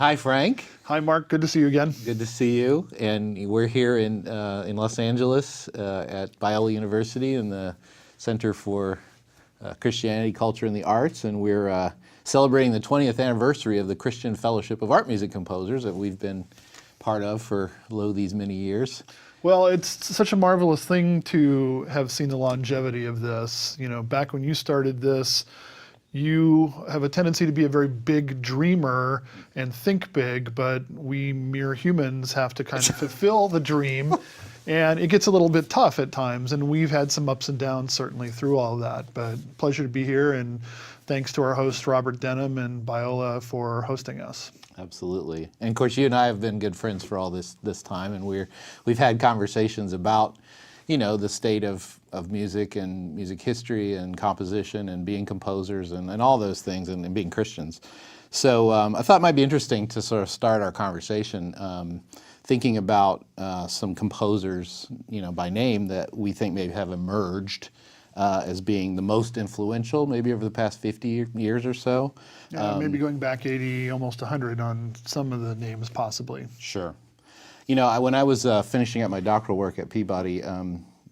Hi, Frank. Hi, Mark. Good to see you again. Good to see you. And we're here in Los Angeles at Biola University in the Center for Christianity, Culture, and the Arts. And we're celebrating the 20th anniversary of the Christian Fellowship of Art Music Composers that we've been part of for these many years. Well, it's such a marvelous thing to have seen the longevity of this. You know, back when you started this, you have a tendency to be a very big dreamer and think big, but we mere humans have to kind of fulfill the dream, and it gets a little bit tough at times, and we've had some ups and downs certainly through all of that, but pleasure to be here, and thanks to our host Robert Denham and Biola for hosting us. Absolutely. And of course, you and I have been good friends for all this time, and we've had conversations about, you know, the state of music and music history and composition and being composers and all those things and being Christians. So I thought it might be interesting to sort of start our conversation thinking about some composers, you know, by name that we think maybe have emerged as being the most influential, maybe over the past 50 years or so. Yeah, maybe going back 80, almost 100 on some of the names possibly. Sure. You know, when I was finishing up my doctoral work at Peabody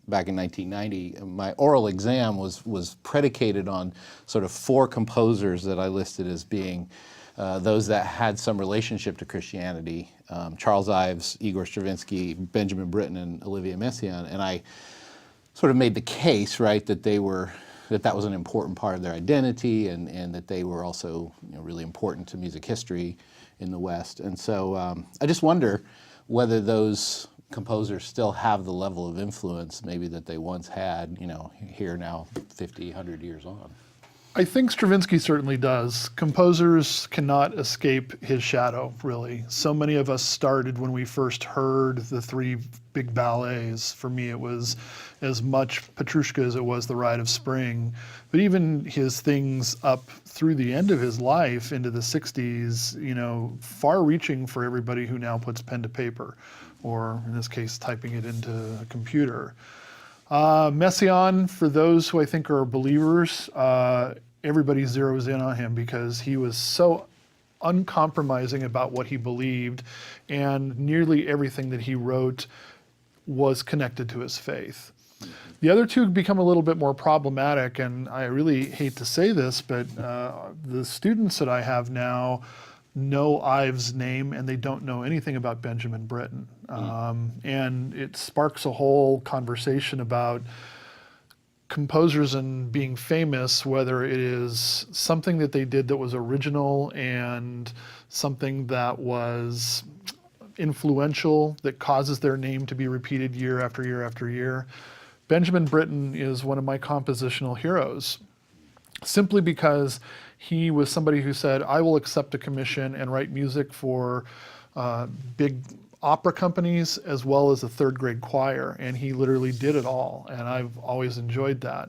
back in 1990, my oral exam was predicated on sort of 4 composers that I listed as being those that had some relationship to Christianity: Charles Ives, Igor Stravinsky, Benjamin Britten, and Olivier Messiaen. And I sort of made the case, right, that that was an important part of their identity, and that they were also, you know, really important to music history in the West. And so I just wonder whether those composers still have the level of influence maybe that they once had, you know, here now 50, 100 years on. I think Stravinsky certainly does. Composers cannot escape his shadow, really. So many of us started when we first heard the 3 big ballets. For me, it was as much Petrushka as it was The Rite of Spring. But even his things up through the end of his life into the 60s, you know, far-reaching for everybody who now puts pen to paper, or in this case, typing it into a computer. Messiaen, for those who I think are believers, everybody zeroes in on him because he was so uncompromising about what he believed, and nearly everything that he wrote was connected to his faith. The other 2 become a little bit more problematic, and I really hate to say this, but the students that I have now know Ives' name and they don't know anything about Benjamin Britten. And it sparks a whole conversation about composers and being famous, whether it is something that they did that was original and something that was influential that causes their name to be repeated year after year after year. Benjamin Britten is one of my compositional heroes, simply because he was somebody who said, I will accept a commission and write music for big opera companies as well as a 3rd grade choir, and he literally did it all, and I've always enjoyed that.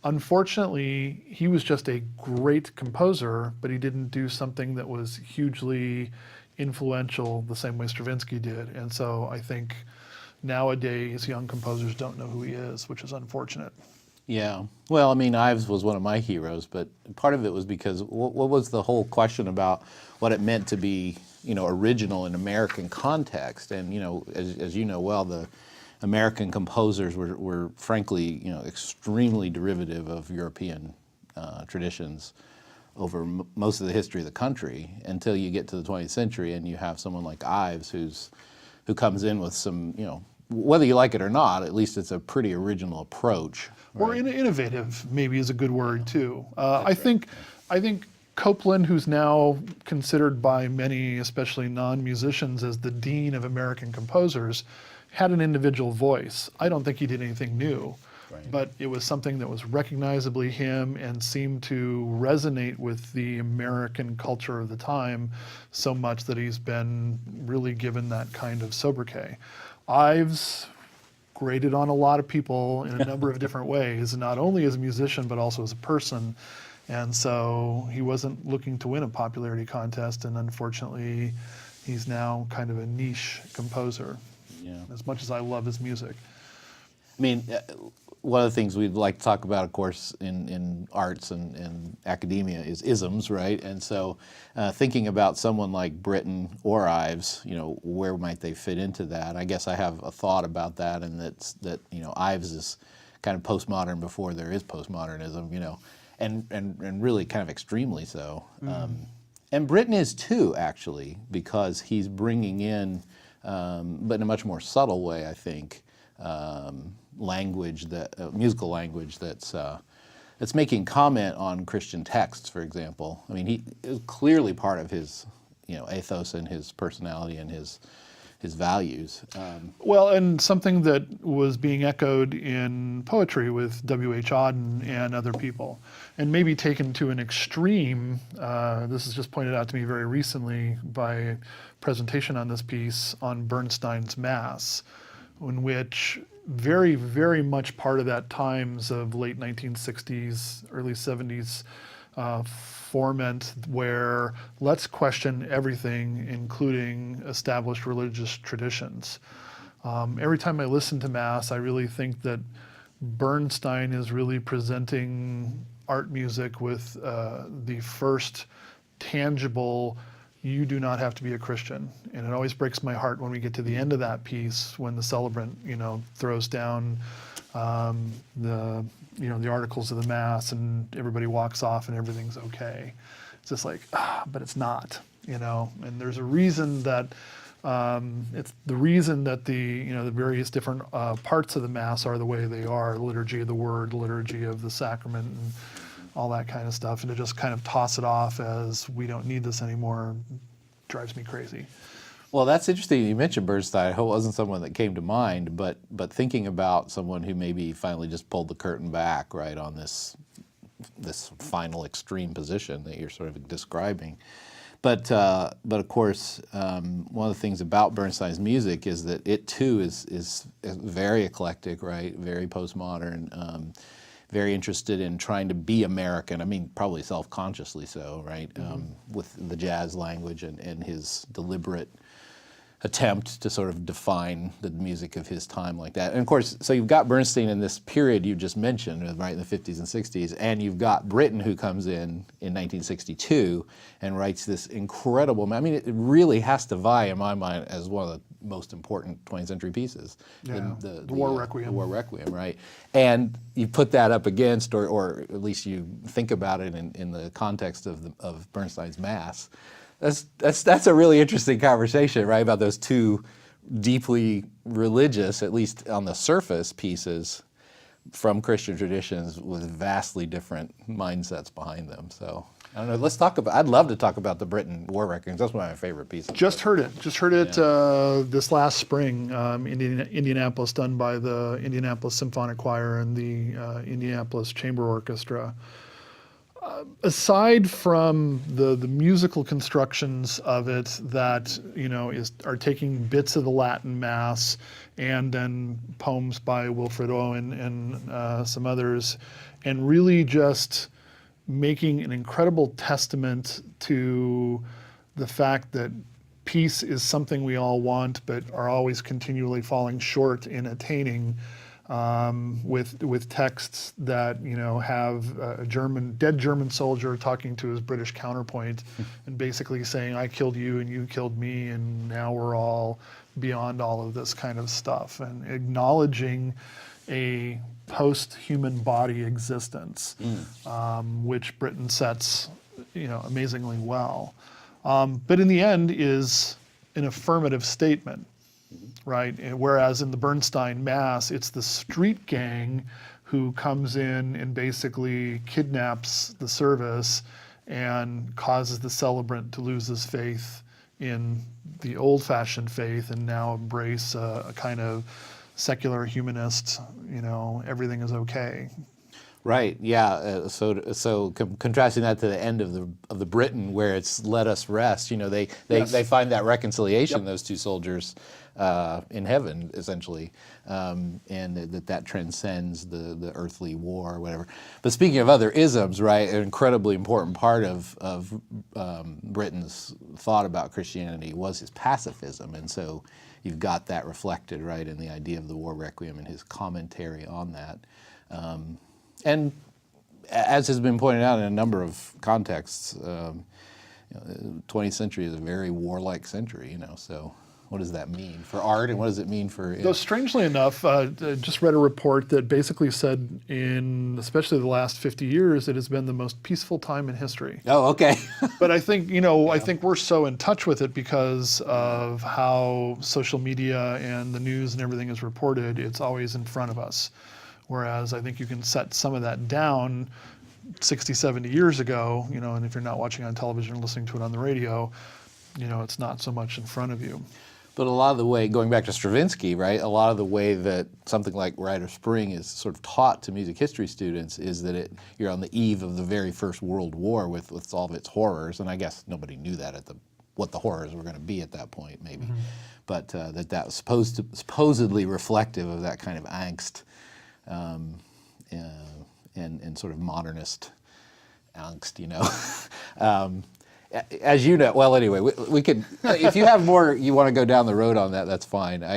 Unfortunately, he was just a great composer, but he didn't do something that was hugely influential the same way Stravinsky did, and so I think nowadays young composers don't know who he is, which is unfortunate. Yeah. Well, I mean, Ives was one of my heroes, but part of it was because what was the whole question about what it meant to be, you know, original in American context? And, you know, as you know well, the American composers were frankly, you know, extremely derivative of European traditions over most of the history of the country until you get to the 20th century and you have someone like Ives who comes in with some, you know, whether you like it or not, at least it's a pretty original approach. Right? Or innovative, maybe, is a good word too. I think Copland, who's now considered by many, especially non-musicians, as the dean of American composers, had an individual voice. I don't think he did anything new, right, but it was something that was recognizably him and seemed to resonate with the American culture of the time so much that he's been really given that kind of sobriquet. Ives grated on a lot of people in a number of different ways, not only as a musician, but also as a person. And so he wasn't looking to win a popularity contest, and unfortunately, he's now kind of a niche composer, yeah, as much as I love his music. I mean, one of the things we'd like to talk about, of course, in arts and academia is isms, right? And so thinking about someone like Britten or Ives, where might they fit into that? I guess I have a thought about that, and that Ives is kind of postmodern before there is postmodernism, and really kind of extremely so. And Britten is too, actually, because he's bringing in, but in a much more subtle way, I think, language musical language that's making comment on Christian texts, for example. I mean, he is clearly part of his, ethos and his personality and his values. Well, and something that was being echoed in poetry with W.H. Auden and other people, and maybe taken to an extreme. This is just pointed out to me very recently by a presentation on this piece on Bernstein's Mass, in which very, very much part of that times of late 1960s, early 70s format where let's question everything, including established religious traditions. Every time I listen to Mass, I really think that Bernstein is really presenting art music with the first tangible, you do not have to be a Christian. And it always breaks my heart when we get to the end of that piece, when the celebrant, throws down the articles of the Mass and everybody walks off and everything's okay. It's just like, but it's not, and there's a reason that it's the reason that the various different parts of the Mass are the way they are, liturgy of the word, liturgy of the sacrament, and all that kind of stuff, and to just kind of toss it off as we don't need this anymore drives me crazy. Well, that's interesting. You mentioned Bernstein. I hope it wasn't someone that came to mind, but thinking about someone who maybe finally just pulled the curtain back, right, on this final extreme position that you're sort of describing. But of course, one of the things about Bernstein's music is that it too is very eclectic, right? Very postmodern. Very interested in trying to be American. I mean, probably self-consciously so, right? With the jazz language and his deliberate attempt to sort of define the music of his time like that. And of course, so you've got Bernstein in this period you just mentioned, right, in the 50s and 60s, and you've got Britten who comes in 1962 and writes this incredible, I mean, it really has to vie, in my mind, as one of the most important 20th century pieces. Yeah, the War Requiem. The War Requiem, right? And you put that up against, or at least you think about it in the context of Bernstein's Mass. That's a really interesting conversation, right, about those two deeply religious, at least on the surface, pieces from Christian traditions with vastly different mindsets behind them. So I don't know. I'd love to talk about the Britten War Requiem. That's one of my favorite pieces. Just heard it this last spring, Indianapolis, done by the Indianapolis Symphonic Choir and the Indianapolis Chamber Orchestra. Aside from the musical constructions of it that are taking bits of the Latin Mass and then poems by Wilfred Owen and some others, and really just making an incredible testament to the fact that peace is something we all want but are always continually falling short in attaining, with texts that have a dead German soldier talking to his British counterpoint and basically saying, I killed you and you killed me and now we're all beyond all of this kind of stuff, and acknowledging a post-human body existence, which Britten sets amazingly well, but in the end is an affirmative statement. Right, whereas in the Bernstein Mass, it's the street gang who comes in and basically kidnaps the service and causes the celebrant to lose his faith in the old-fashioned faith and now embrace a kind of secular humanist, everything is okay. Right. Yeah. So contrasting that to the end of the Britten, where it's "Let us rest." They find that reconciliation. Those two soldiers in heaven, essentially, and that transcends the earthly war or whatever. But speaking of other isms, right, an incredibly important part of Britten's thought about Christianity was his pacifism, and so you've got that reflected, right, in the idea of the War Requiem and his commentary on that. And as has been pointed out in a number of contexts, the 20th century is a very warlike century, you know, so what does that mean for art, and what does it mean for... Though strangely enough, I just read a report that basically said in, especially the last 50 years, it has been the most peaceful time in history. Oh, okay. But I think, you know, I think we're so in touch with it because of how social media and the news and everything is reported. It's always in front of us. Whereas I think you can set some of that down 60, 70 years ago, you know, and if you're not watching on television or listening to it on the radio, you know, it's not so much in front of you. But a lot of the way, going back to Stravinsky, right, a lot of the way that something like Rite of Spring is sort of taught to music history students is that you're on the eve of the very first World War with all of its horrors, and I guess nobody knew that what the horrors were going to be at that point, maybe. Mm-hmm. But that was supposedly reflective of that kind of angst and sort of modernist angst, you know. As you know, well, anyway, we could. If you have more, you want to go down the road on that, that's fine. The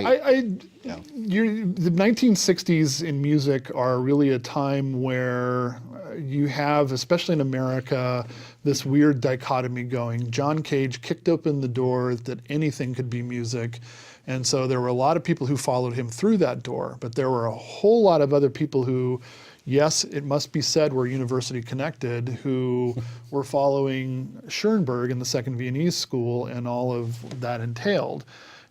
1960s in music are really a time where you have, especially in America, this weird dichotomy going. John Cage kicked open the door that anything could be music. And so there were a lot of people who followed him through that door, but there were a whole lot of other people who, yes, it must be said, were university connected, who were following Schoenberg in the Second Viennese School and all of that entailed.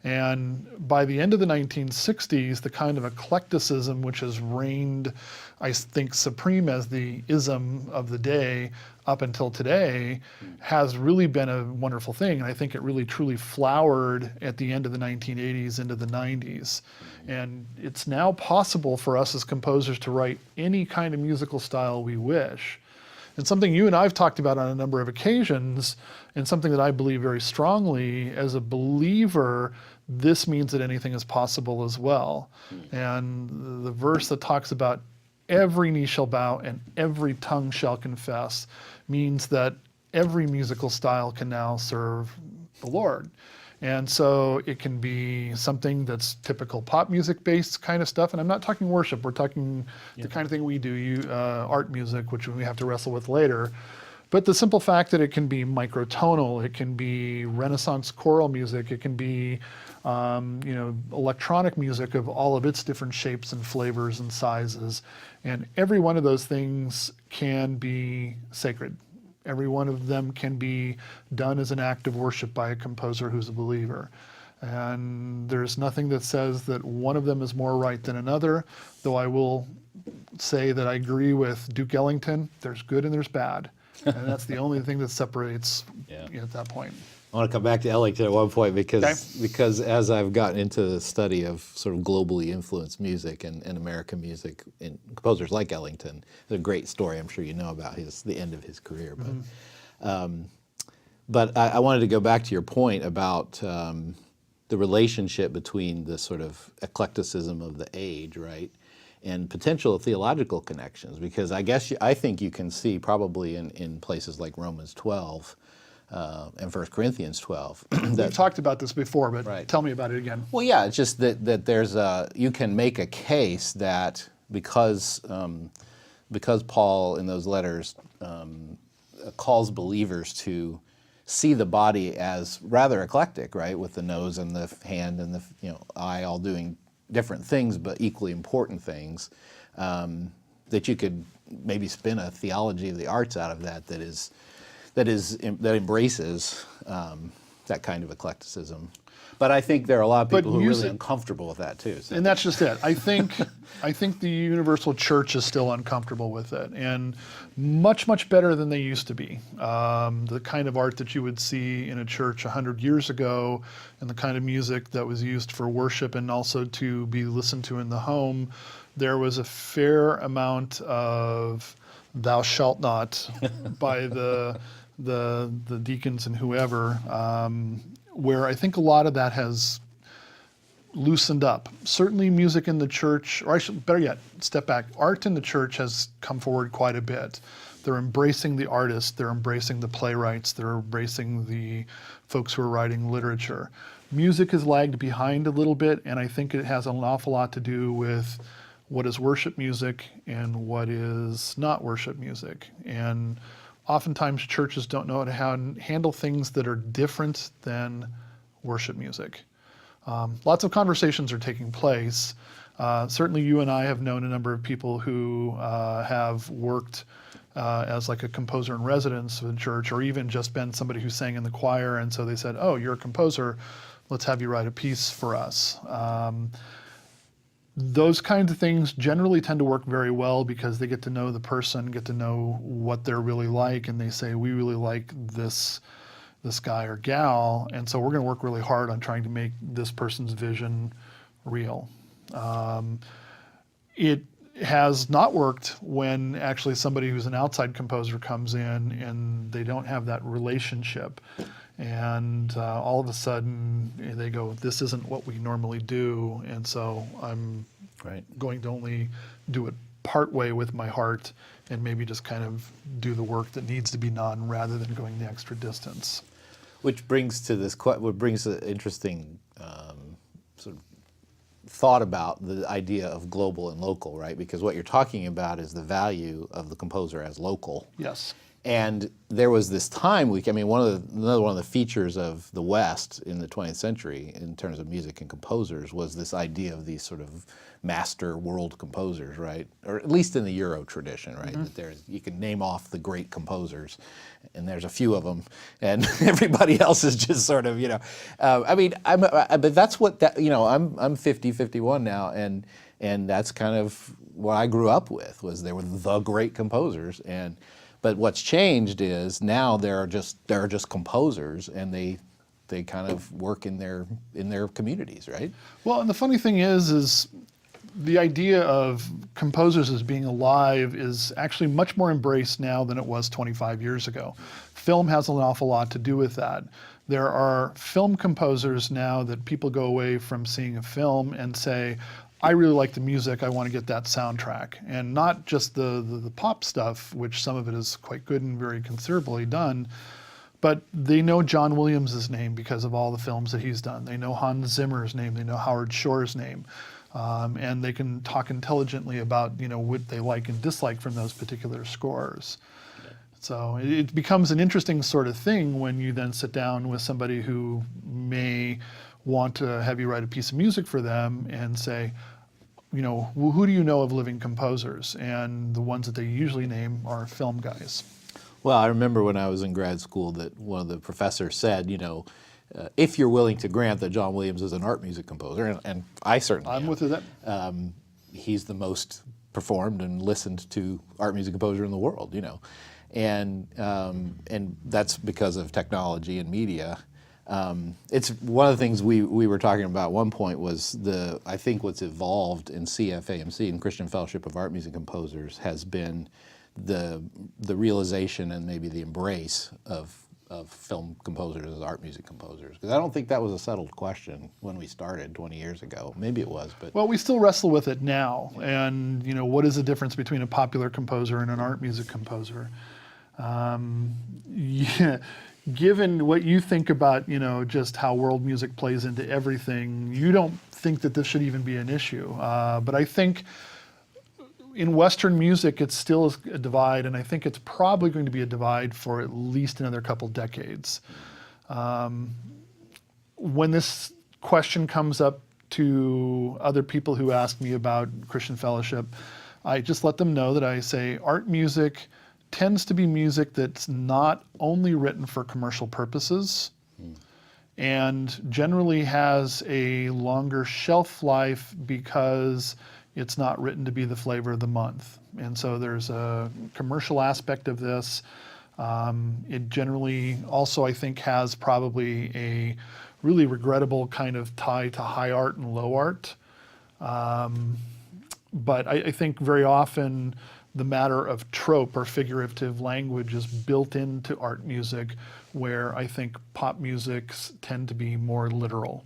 And by the end of the 1960s, the kind of eclecticism which has reigned, I think, supreme as the ism of the day up until today has really been a wonderful thing. And I think it really truly flowered at the end of the 1980s into the 90s. And it's now possible for us as composers to write any kind of musical style we wish. And something you and I have talked about on a number of occasions, and something that I believe very strongly, as a believer, this means that anything is possible as well. And the verse that talks about every knee shall bow and every tongue shall confess means that every musical style can now serve the Lord. And so it can be something that's typical pop music based kind of stuff. And I'm not talking worship, we're talking the kind of thing we do, art music, which we have to wrestle with later. But the simple fact that it can be microtonal, it can be Renaissance choral music, it can be electronic music of all of its different shapes and flavors and sizes. And every one of those things can be sacred. Every one of them can be done as an act of worship by a composer who's a believer. And there's nothing that says that one of them is more right than another, though I will say that I agree with Duke Ellington. There's good and there's bad. And that's the only thing that separates at that point. I want to come back to Ellington at one point because as I've gotten into the study of sort of globally influenced music and American music and composers like Ellington, there's a great story I'm sure you know about the end of his career. But I wanted to go back to your point about the relationship between the sort of eclecticism of the age, right, and potential theological connections, because I think you can see probably in places like Romans 12 and 1 Corinthians 12. We've talked about this before, but tell me about it again. Well, yeah, it's just that there's you can make a case that because Paul in those letters calls believers to see the body as rather eclectic, right, with the nose and the hand and the eye all doing different things but equally important things, that you could maybe spin a theology of the arts out of that embraces that kind of eclecticism. But I think there are a lot of people who are really uncomfortable with that too. So. And that's just it. I think the universal church is still uncomfortable with it, and much, much better than they used to be. The kind of art that you would see in a church 100 years ago, and the kind of music that was used for worship and also to be listened to in the home, there was a fair amount of "thou shalt not" by the deacons and whoever, where I think a lot of that has loosened up. Certainly music in the church, or I should, better yet, step back, art in the church has come forward quite a bit. They're embracing the artists, they're embracing the playwrights, they're embracing the folks who are writing literature. Music has lagged behind a little bit, and I think it has an awful lot to do with what is worship music and what is not worship music. And oftentimes churches don't know how to handle things that are different than worship music. Lots of conversations are taking place. Certainly you and I have known a number of people who have worked as like a composer in residence in church, or even just been somebody who sang in the choir, and so they said, oh, you're a composer, let's have you write a piece for us. Those kinds of things generally tend to work very well because they get to know the person, get to know what they're really like, and they say, we really like this guy or gal, and so we're going to work really hard on trying to make this person's vision real. It has not worked when actually somebody who's an outside composer comes in and they don't have that relationship, and all of a sudden they go, this isn't what we normally do, and so I'm going to only do it part way with my heart and maybe just kind of do the work that needs to be done rather than going the extra distance. Which brings to this, what brings an interesting sort of thought about the idea of global and local, right? Because what you're talking about is the value of the composer as local. Yes. And there was this time, another one of the features of the West in the 20th century in terms of music and composers was this idea of these sort of master world composers, right? Or at least in the Euro tradition, right? Mm-hmm. That you can name off the great composers, and there's a few of them, and everybody else is just sort of, but that's what I'm 50, 51 now, and that's kind of what I grew up with, was they were the great composers. But what's changed is now there are just composers, and they kind of work in their communities, right? Well, and the funny thing is the idea of composers as being alive is actually much more embraced now than it was 25 years ago. Film has an awful lot to do with that. There are film composers now that people go away from seeing a film and say, I really like the music, I want to get that soundtrack. And not just the pop stuff, which some of it is quite good and very considerably done, but they know John Williams' name because of all the films that he's done. They know Hans Zimmer's name, they know Howard Shore's name, and they can talk intelligently about what they like and dislike from those particular scores. So it becomes an interesting sort of thing when you then sit down with somebody who may want to have you write a piece of music for them and say, who do you know of living composers? And the ones that they usually name are film guys. Well, I remember when I was in grad school that one of the professors said, if you're willing to grant that John Williams is an art music composer, and I certainly am, with that. He's the most performed and listened to art music composer in the world, and that's because of technology and media. It's one of the things we were talking about at one point was I think what's evolved in CFAMC, in Christian Fellowship of Art Music Composers, has been the realization and maybe the embrace of film composers as art music composers. Because I don't think that was a settled question when we started 20 years ago. Maybe it was, but... Well, we still wrestle with it now. And, what is the difference between a popular composer and an art music composer? Given what you think about, just how world music plays into everything, you don't think that this should even be an issue. But I think in Western music, it's still a divide, and I think it's probably going to be a divide for at least another couple decades. When this question comes up to other people who ask me about Christian Fellowship, I just let them know that I say art music tends to be music that's not only written for commercial purposes, and generally has a longer shelf life because it's not written to be the flavor of the month. And so there's a commercial aspect of this. It generally also, I think, has probably a really regrettable kind of tie to high art and low art. But I think very often the matter of trope or figurative language is built into art music, where I think pop musics tend to be more literal.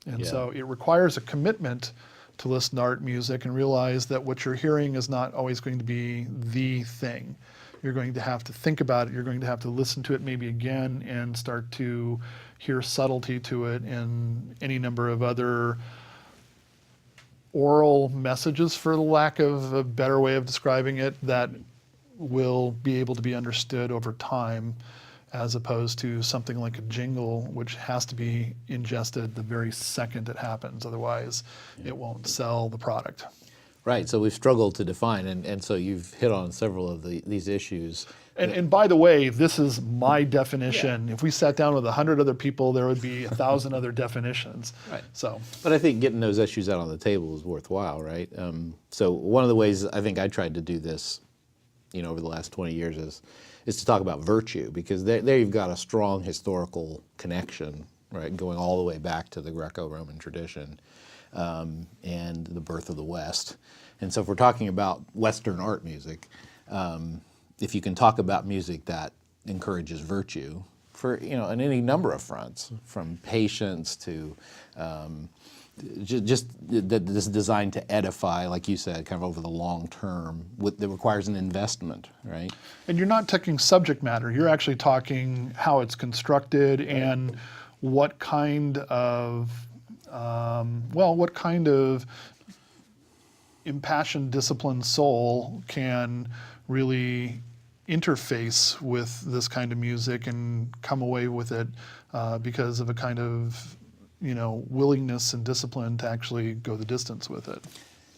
And Yeah. so it requires a commitment to listen to art music and realize that what you're hearing is not always going to be the thing. You're going to have to think about it. You're going to have to listen to it maybe again and start to hear subtlety to it and any number of other oral messages, for the lack of a better way of describing it, that will be able to be understood over time, as opposed to something like a jingle, which has to be ingested the very second it happens. Otherwise, it won't sell the product. Right, so we've struggled to define, and so you've hit on several of these issues. And by the way, this is my definition. If we sat down with 100 other people, there would be 1,000 other definitions. Right. So, But I think getting those issues out on the table is worthwhile, right? So one of the ways I think I tried to do this, over the last 20 years is to talk about virtue, because there you've got a strong historical connection, right, going all the way back to the Greco-Roman tradition and the birth of the West. And so if we're talking about Western art music, if you can talk about music that encourages virtue for, on any number of fronts, from patience to just this designed to edify, like you said, kind of over the long term, that requires an investment, right? and you're not talking subject matter. You're actually talking how it's constructed and what kind of, what kind of impassioned, disciplined soul can really interface with this kind of music and come away with it because of a kind of, willingness and discipline to actually go the distance with it.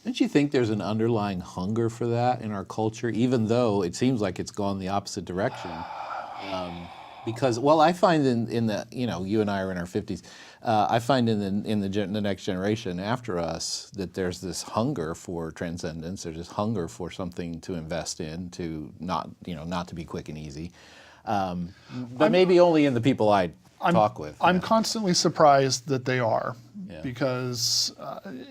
Don't you think there's an underlying hunger for that in our culture, even though it seems like it's gone the opposite direction? Because, I find in the, you and I are in our 50s, I find in the next generation after us that there's this hunger for transcendence. There's this hunger for something to invest in, to not to be quick and easy. But maybe only in the people I talk with. I'm constantly surprised that they are, because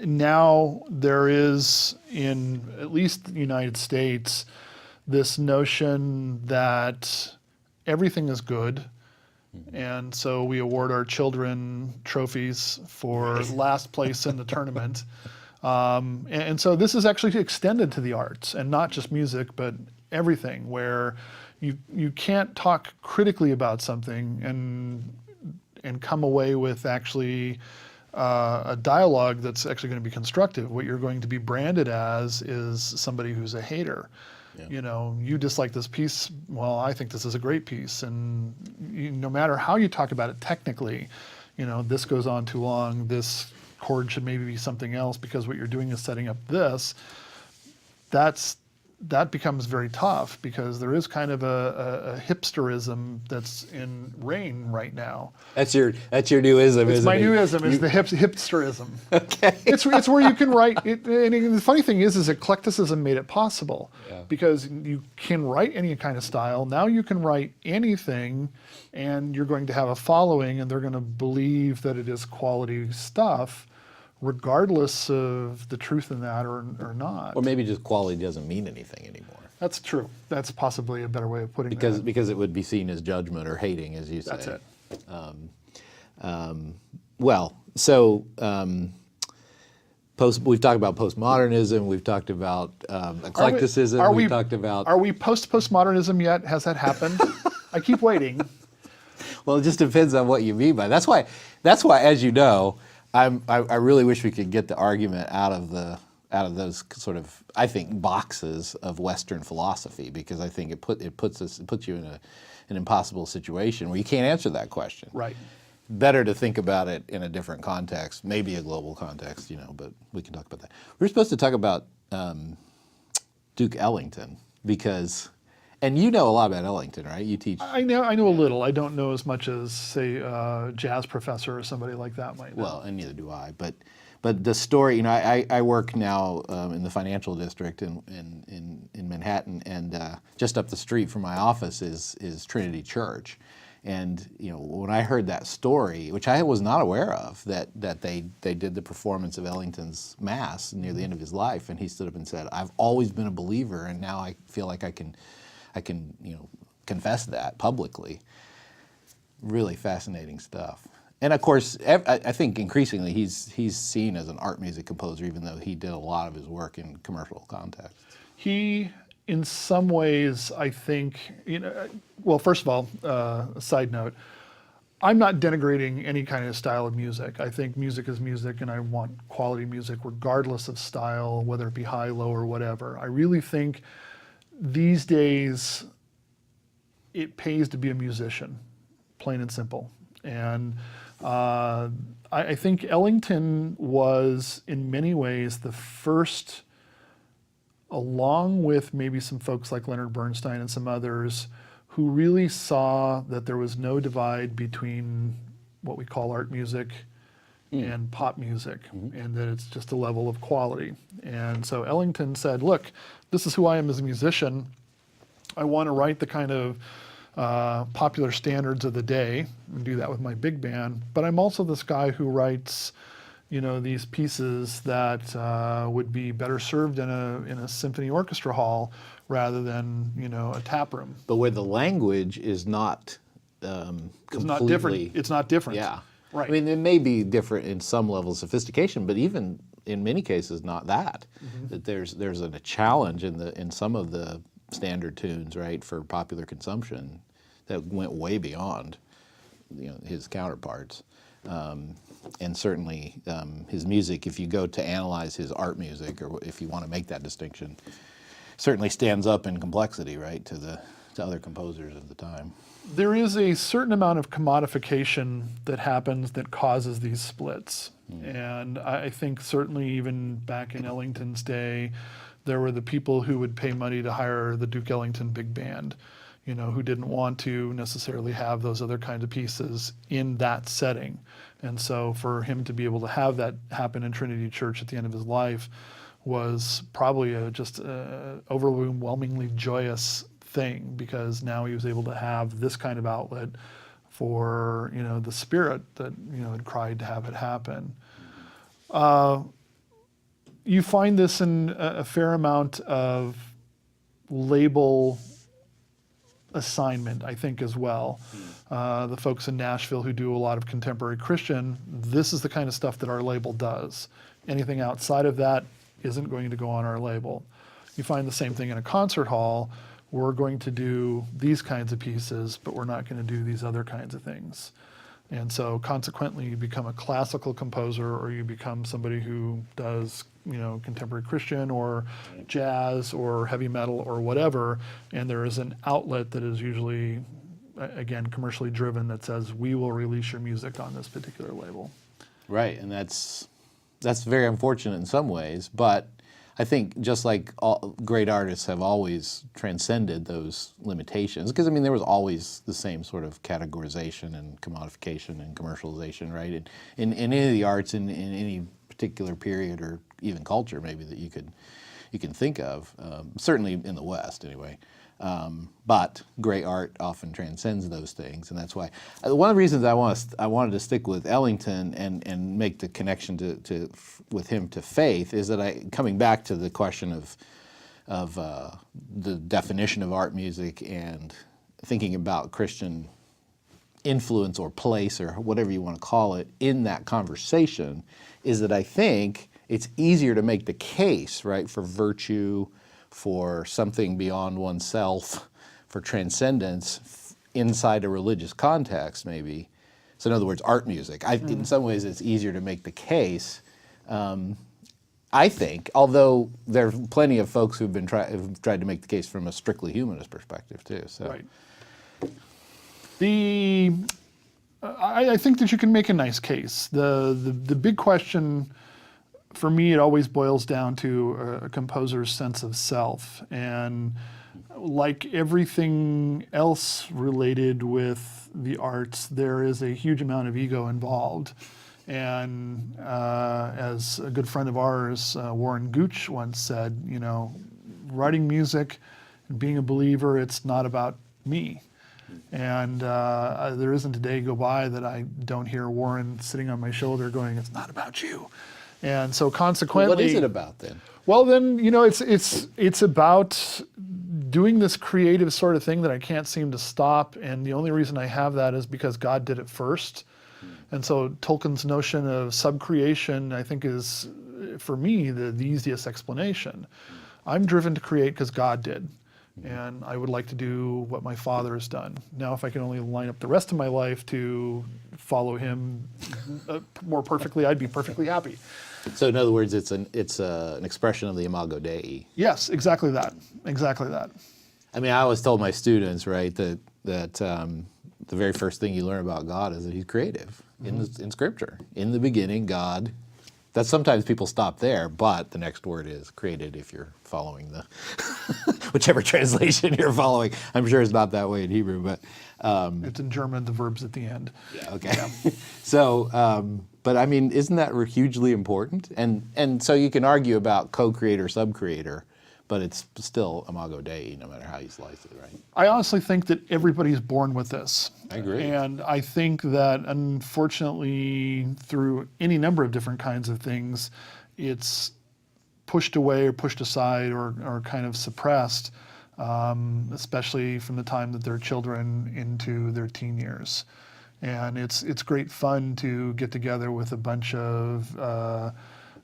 now there is, in at least the United States, this notion that everything is good. And so we award our children trophies for last place in the tournament. And so this is actually extended to the arts, and not just music, but everything, where you can't talk critically about something and come away with actually a dialogue that's actually going to be constructive. What you're going to be branded as is somebody who's a hater. You dislike this piece. Well, I think this is a great piece. And no matter how you talk about it technically, this goes on too long. This chord should maybe be something else because what you're doing is setting up this. That becomes very tough, because there is kind of a hipsterism that's in reign right now. That's your new ism, It's isn't my it? new ism, is the hipsterism. Okay. It's where you can write. And the funny thing is eclecticism made it possible, because you can write any kind of style. Now you can write anything, and you're going to have a following, and they're going to believe that it is quality stuff, regardless of the truth in that or not. Or maybe just quality doesn't mean anything anymore. That's true. That's possibly a better way of putting Because that. because it would be seen as judgment or hating, as you say. That's it. We've talked about postmodernism. We've talked about eclecticism. We've talked about. Are we postmodernism yet? Has that happened? I keep waiting. Well, it just depends on what you mean by. That's why, as you know, I really wish we could get the argument out of those sort of, I think, boxes of Western philosophy, because I think it puts you in an impossible situation where you can't answer that question. Right. Better to think about it in a different context, maybe a global context, but we can talk about that. We're supposed to talk about Duke Ellington, because, and you know a lot about Ellington, right? You teach. I know a little. I don't know as much as, say, a jazz professor or somebody like that might know. Well, and neither do I. But the story, I work now in the financial district in Manhattan, and just up the street from my office is Trinity Church. And when I heard that story, which I was not aware of, that they did the performance of Ellington's Mass near the end of his life, and he stood up and said, "I've always been a believer, and now I feel like I can confess that publicly." Really fascinating stuff. And of course, I think increasingly he's seen as an art music composer, even though he did a lot of his work in commercial contexts. He, in some ways, I think, well, first of all, a side note, I'm not denigrating any kind of style of music. I think music is music, and I want quality music regardless of style, whether it be high, low, or whatever. I really think these days it pays to be a musician, plain and simple. And I think Ellington was, in many ways, the first, along with maybe some folks like Leonard Bernstein and some others, who really saw that there was no divide between what we call art music and pop music, and that it's just a level of quality. And so Ellington said, look, this is who I am as a musician. I want to write the kind of popular standards of the day and do that with my big band, but I'm also this guy who writes these pieces that would be better served in a symphony orchestra hall rather than a tap room. But where the language is not completely... It's not different. It's not different. Yeah. Right. I mean, it may be different in some level of sophistication, but even in many cases, not that. That there's a challenge in some of the standard tunes, right, for popular consumption that went way beyond his counterparts. And certainly his music, if you go to analyze his art music, or if you want to make that distinction, certainly stands up in complexity, right, to other composers of the time. There is a certain amount of commodification that happens that causes these splits. And I think certainly even back in Ellington's day, there were the people who would pay money to hire the Duke Ellington Big Band, who didn't want to necessarily have those other kinds of pieces in that setting. And so for him to be able to have that happen in Trinity Church at the end of his life was probably just a overwhelmingly joyous thing, because now he was able to have this kind of outlet for the spirit that had cried to have it happen. You find this in a fair amount of label assignment, I think, as well. The folks in Nashville who do a lot of contemporary Christian, this is the kind of stuff that our label does. Anything outside of that isn't going to go on our label. You find the same thing in a concert hall. We're going to do these kinds of pieces, but we're not going to do these other kinds of things. And so consequently, you become a classical composer, or you become somebody who does contemporary Christian or jazz or heavy metal or whatever, and there is an outlet that is usually, again, commercially driven, that says, we will release your music on this particular label. Right, and that's very unfortunate in some ways, but I think just like all great artists have always transcended those limitations, because I mean there was always the same sort of categorization and commodification and commercialization, right? In any of the arts in any particular period or even culture maybe that you can think of, certainly in the West anyway. But great art often transcends those things, and that's why one of the reasons I wanted to stick with Ellington and make the connection with him to faith is that coming back to the question of the definition of art music and thinking about Christian influence or place or whatever you want to call it in that conversation, is that I think it's easier to make the case, right, for virtue, for something beyond oneself, for transcendence inside a religious context, maybe. So in other words, art music. In some ways, it's easier to make the case, I think, although there are plenty of folks who've tried to make the case from a strictly humanist perspective, too. So. Right. I think that you can make a nice case. The big question, for me, it always boils down to a composer's sense of self. And like everything else related with the arts, there is a huge amount of ego involved. And as a good friend of ours, Warren Gooch, once said, writing music and being a believer, it's not about me. And there isn't a day go by that I don't hear Warren sitting on my shoulder going, it's not about you. And so consequently... What is it about then? Well, then, it's about doing this creative sort of thing that I can't seem to stop. And the only reason I have that is because God did it first. And so Tolkien's notion of subcreation, I think, is, for me, the easiest explanation. I'm driven to create because God did. And I would like to do what my Father has done. Now, if I can only line up the rest of my life to follow him more perfectly, I'd be perfectly happy. So in other words, it's an expression of the Imago Dei. Yes, exactly that. Exactly that. I mean, I always told my students, right, that the very first thing you learn about God is that He's creative in Scripture. In the beginning, God. That sometimes people stop there, but the next word is created if you're following the whichever translation you're following. I'm sure it's not that way in Hebrew, but It's in German, the verb's at the end. yeah, okay. So, but I mean, isn't that hugely important? And so you can argue about co-creator, sub-creator, but it's still Imago Dei, no matter how you slice it, right? I honestly think that everybody's born with this. I agree. And I think that, unfortunately, through any number of different kinds of things, it's pushed away or pushed aside or kind of suppressed, especially from the time that they're children into their teen years. And it's great fun to get together with a bunch of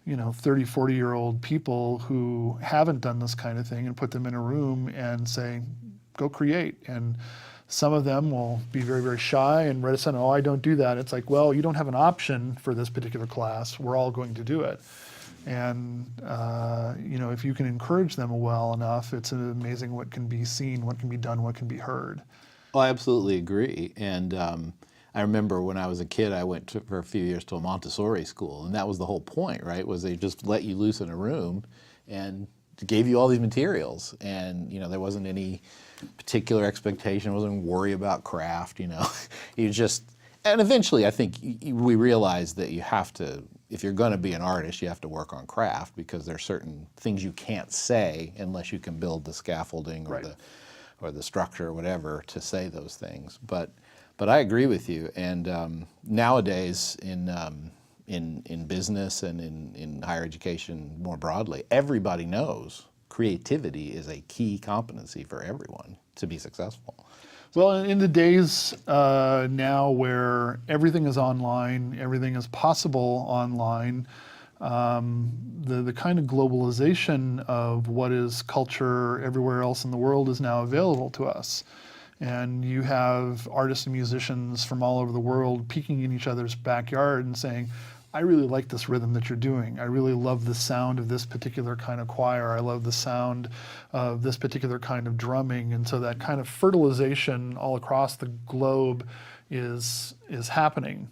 30, 40-year-old people who haven't done this kind of thing and put them in a room and say, go create. And some of them will be very, very shy and reticent. Oh, I don't do that. It's like, well, you don't have an option for this particular class. We're all going to do it. And, if you can encourage them well enough, it's amazing what can be seen, what can be done, what can be heard. Well, I absolutely agree. And I remember when I was a kid, I went for a few years to a Montessori school, and that was the whole point, right? Was they just let you loose in a room and gave you all these materials, and there wasn't any particular expectation, wasn't worry about craft, you just. And eventually, I think we realized that you have to, if you're going to be an artist, you have to work on craft because there are certain things you can't say unless you can build the scaffolding or the structure or whatever to say those things. But I agree with you. And nowadays, in business and in higher education more broadly, everybody knows creativity is a key competency for everyone to be successful. Well, in the days now where everything is online, everything is possible online, the kind of globalization of what is culture everywhere else in the world is now available to us. And you have artists and musicians from all over the world peeking in each other's backyard and saying, I really like this rhythm that you're doing. I really love the sound of this particular kind of choir. I love the sound of this particular kind of drumming. And so that kind of fertilization all across the globe is happening.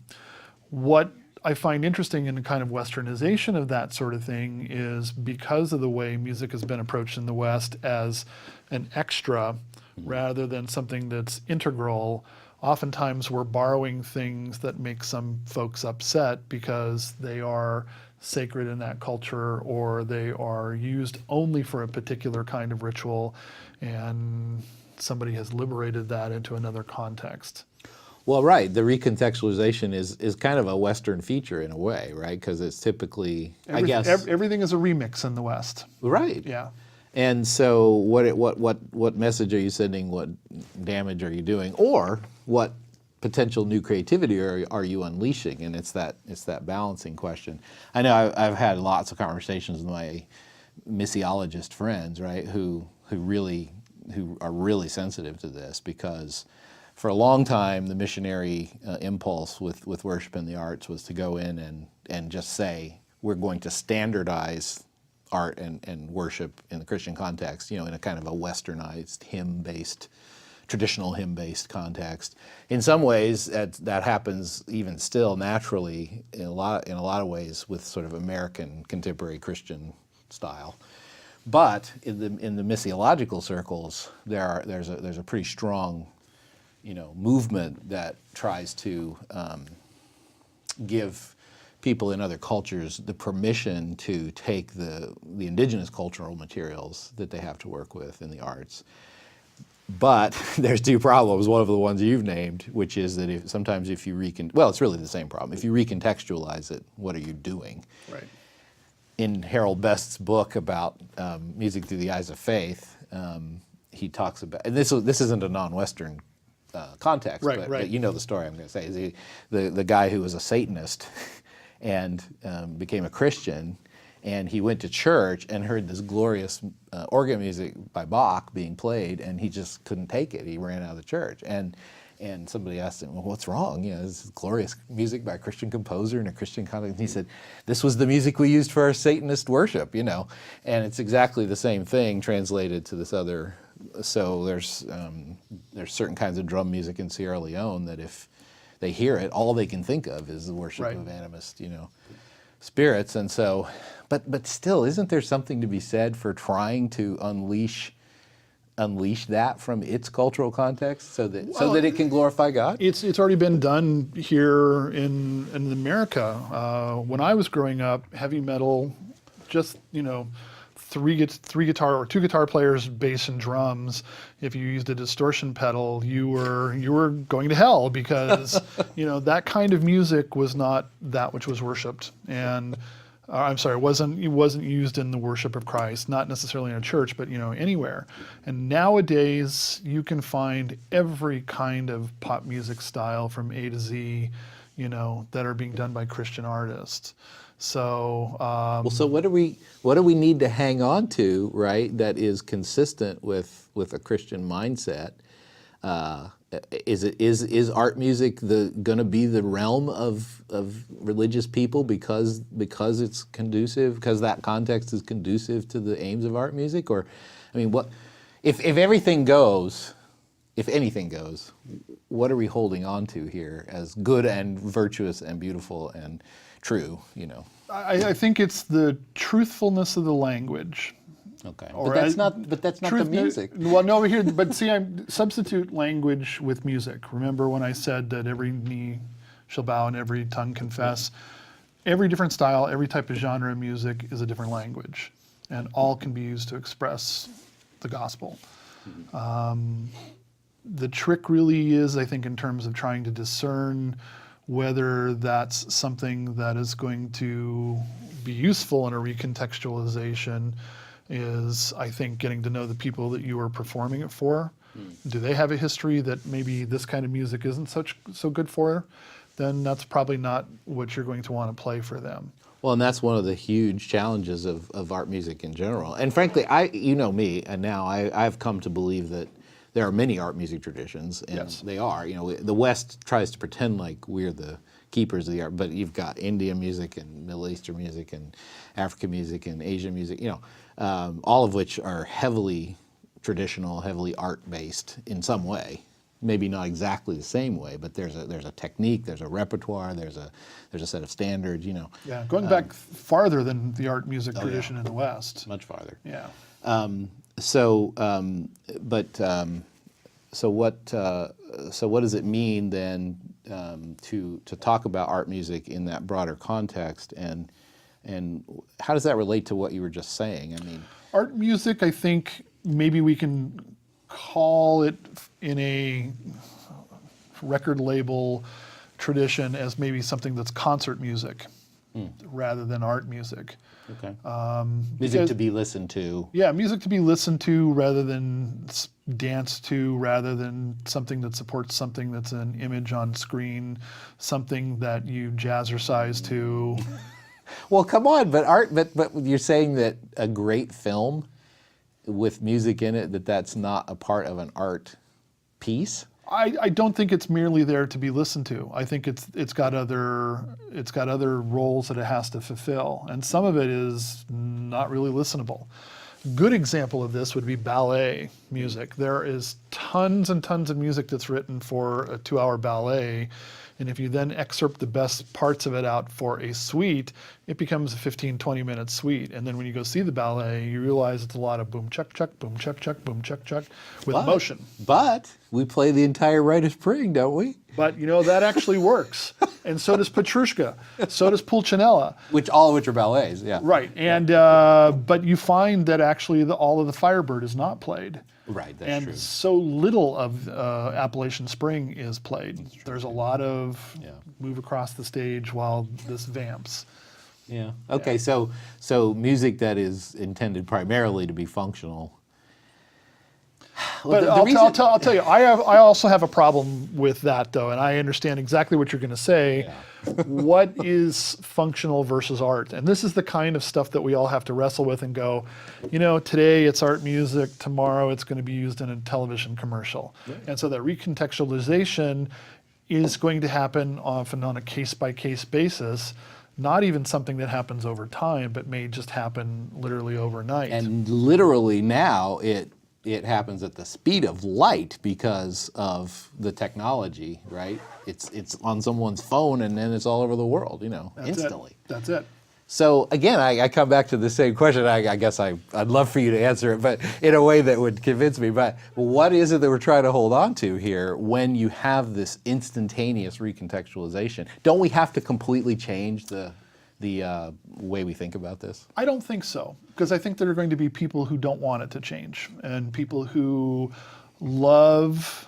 What I find interesting in the kind of westernization of that sort of thing is because of the way music has been approached in the West as an extra rather than something that's integral. Oftentimes we're borrowing things that make some folks upset because they are sacred in that culture or they are used only for a particular kind of ritual, and somebody has liberated that into another context. Well, right. The recontextualization is kind of a Western feature in a way, right? Because it's typically, everything is a remix in the West. Right. Yeah. And so what message are you sending? What damage are you doing? Or what potential new creativity are you unleashing? And it's that balancing question. I know I've had lots of conversations with my missiologist friends, right, who are really sensitive to this because for a long time the missionary impulse with worship and the arts was to go in and just say we're going to standardize art and worship in the Christian context, in a kind of a westernized traditional hymn-based context. In some ways, that happens even still naturally in a lot of ways with sort of American contemporary Christian style. But in the missiological circles, there's a pretty strong, movement that tries to give people in other cultures the permission to take the indigenous cultural materials that they have to work with in the arts. But there's two problems. One of the ones you've named, which is that if you it's really the same problem. If you recontextualize it, what are you doing? Right. In Harold Best's book about music through the eyes of faith, he talks about, and this isn't a non-Western context, Right, but, right. but you know the story I'm going to say. Is the guy who was a Satanist and became a Christian, and he went to church and heard this glorious organ music by Bach being played, and he just couldn't take it. He ran out of the church. And somebody asked him, well, what's wrong? You know, this is glorious music by a Christian composer in a Christian context. And he said, this was the music we used for our Satanist worship, you know. And it's exactly the same thing translated to this other. So there's certain kinds of drum music in Sierra Leone that if they hear it, all they can think of is the worship Right. of animist, you know, spirits. And so, but still, isn't there something to be said for trying to unleash that from its cultural context so that it can glorify God? It's already been done here in America. When I was growing up, heavy metal, just three guitar or two guitar players, bass and drums. If you used a distortion pedal, you were going to hell because that kind of music was not that which was worshipped. And I'm sorry, it wasn't used in the worship of Christ, not necessarily in a church, but anywhere. And nowadays you can find every kind of pop music style from A to Z, that are being done by Christian artists. So So what do we need to hang on to, right? That is consistent with a Christian mindset. Is art music going to be the realm of religious people because it's conducive, because that context is conducive to the aims of art music? Or, I mean, what if everything goes, if anything goes, what are we holding on to here as good and virtuous and beautiful and true? I think it's the truthfulness of the language. Okay, Or but that's not the music. Well, no, here, but see, I substitute language with music. Remember when I said that every knee shall bow and every tongue confess? Every different style, every type of genre of music is a different language, and all can be used to express the gospel. The trick really is, I think, in terms of trying to discern whether that's something that is going to be useful in a recontextualization, is, I think, getting to know the people that you are performing it for. Do they have a history that maybe this kind of music isn't so good for? Then that's probably not what you're going to want to play for them. Well, and that's one of the huge challenges of art music in general. And frankly, you know me, and now I've come to believe that there are many art music traditions, and Yes. they are. The West tries to pretend like we're the keepers of the art, but you've got Indian music and Middle Eastern music and African music and Asian music, all of which are heavily traditional, heavily art-based in some way. Maybe not exactly the same way, but there's a technique, there's a repertoire, there's a set of standards, Yeah, going back farther than the art music tradition in the West. much farther. Yeah. So what does it mean then to talk about art music in that broader context, and how does that relate to what you were just saying? I mean, Art music, I think maybe we can call it in a record label tradition as maybe something that's concert music rather than art music. okay, music to be listened to. Yeah, music to be listened to rather than danced to, rather than something that supports something that's an image on screen, something that you jazzercise to. Well, come on, but you're saying that a great film with music in it, that's not a part of an art piece? I don't think it's merely there to be listened to. I think it's got other roles that it has to fulfill, and some of it is not really listenable. Good example of this would be ballet music. There is tons and tons of music that's written for a 2-hour ballet, and if you then excerpt the best parts of it out for a suite, it becomes a 15, 20-minute suite. And then when you go see the ballet, you realize it's a lot of boom, chuck, chuck, boom, chuck, chuck, boom, chuck, chuck, with motion. But we play the entire Rite of Spring, don't we? But that actually works. And so does Petrushka. So does Pulcinella. All of which are ballets, yeah. Right. And but you find that actually all of the Firebird is not played. Right, that's and true. so little of Appalachian Spring is played. There's a lot of move across the stage while this vamps. Yeah. Okay, so music that is intended primarily to be functional But I'll tell you, I also have a problem with that, though, and I understand exactly what you're going to say. Yeah. What is functional versus art? And this is the kind of stuff that we all have to wrestle with and go, today it's art music, tomorrow it's going to be used in a television commercial. Right. And so that recontextualization is going to happen often on a case-by-case basis, not even something that happens over time, but may just happen literally overnight. And literally now it happens at the speed of light because of the technology, right? It's on someone's phone and then it's all over the world, instantly. That's it. So again, I come back to the same question. I guess I'd love for you to answer it, but in a way that would convince me. But what is it that we're trying to hold on to here when you have this instantaneous recontextualization? Don't we have to completely change the way we think about this? I don't think so, because I think there are going to be people who don't want it to change, and people who love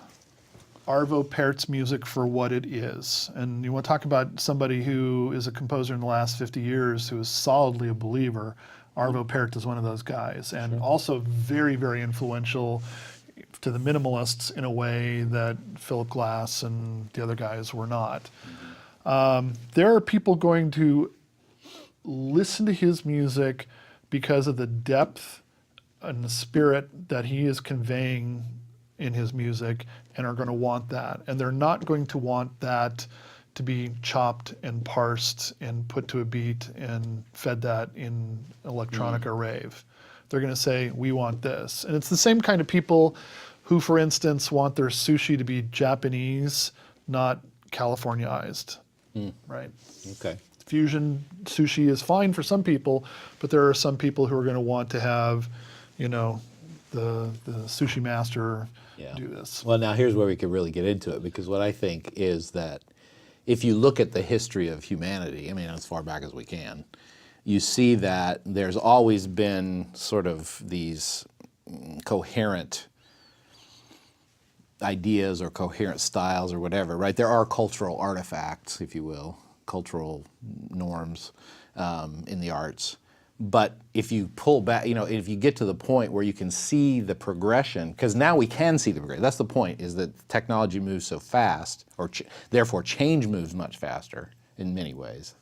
Arvo Pärt's music for what it is. And you want to talk about somebody who is a composer in the last 50 years who is solidly a believer. Arvo Pärt is one of those guys, and also very, very influential to the minimalists in a way that Philip Glass and the other guys were not. There are people going to listen to his music because of the depth and the spirit that he is conveying in his music, and are going to want that. And they're not going to want that to be chopped and parsed and put to a beat and fed that in electronic or rave. They're going to say, we want this. And it's the same kind of people who, for instance, want their sushi to be Japanese, not Californiaized, right? Okay. Fusion sushi is fine for some people, but there are some people who are going to want to have, the sushi master do this. Well, now here's where we can really get into it, because what I think is that if you look at the history of humanity, as far back as we can, you see that there's always been sort of these coherent ideas or coherent styles or whatever, right? There are cultural artifacts, if you will, cultural norms in the arts. But if you pull back, if you get to the point where you can see the progression, because now we can see the progression. That's the point, is that technology moves so fast, or therefore change moves much faster in many ways.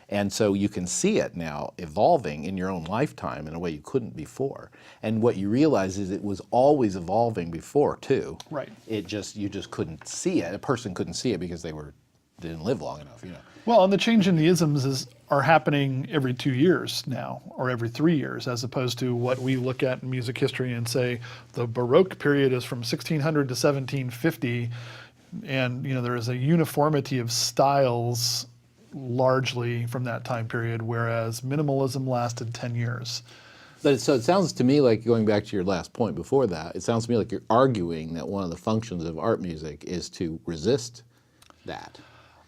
And so you can see it now evolving in your own lifetime in a way you couldn't before. And what you realize is it was always evolving before too. Right. You just couldn't see it. A person couldn't see it because they didn't live long enough, Well, and the change in the isms are happening every 2 years now, or every 3 years, as opposed to what we look at in music history and say the Baroque period is from 1600 to 1750, and there is a uniformity of styles largely from that time period, whereas minimalism lasted 10 years. But so it sounds to me like, going back to your last point before that, it sounds to me like you're arguing that one of the functions of art music is to resist that.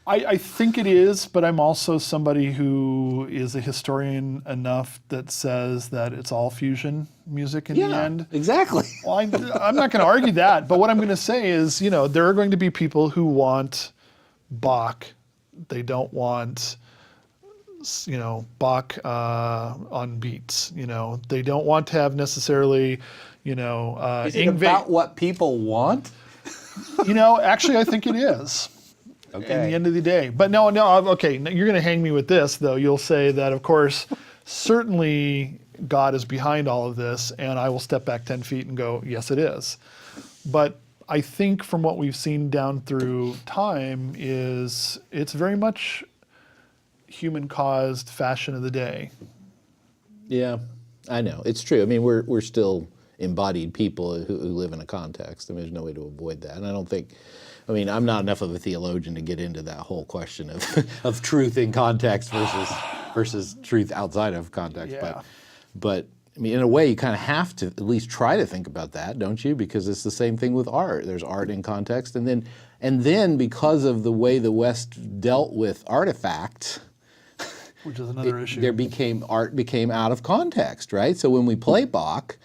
I think it is, but I'm also somebody who is a historian enough that says that it's all fusion music in the end. Exactly. Well, I'm not going to argue that, but what I'm going to say is, there are going to be people who want Bach. They don't want, Bach on beats. They don't want to have necessarily, Is it about what people want? Actually, I think it is. Okay. At the end of the day. But no, okay, you're going to hang me with this, though. You'll say that, of course, certainly God is behind all of this, and I will step back 10 feet and go, yes, it is. But I think from what we've seen down through time is it's very much human-caused fashion of the day. Yeah, I know. It's true. We're still embodied people who live in a context. There's no way to avoid that. And I don't think... I'm not enough of a theologian to get into that whole question of truth in context versus truth outside of context. Yeah. But in a way, you kind of have to at least try to think about that, don't you? Because it's the same thing with art. There's art in context, and then because of the way the West dealt with artifacts, which is another issue. Art became out of context, right? So when we play Bach,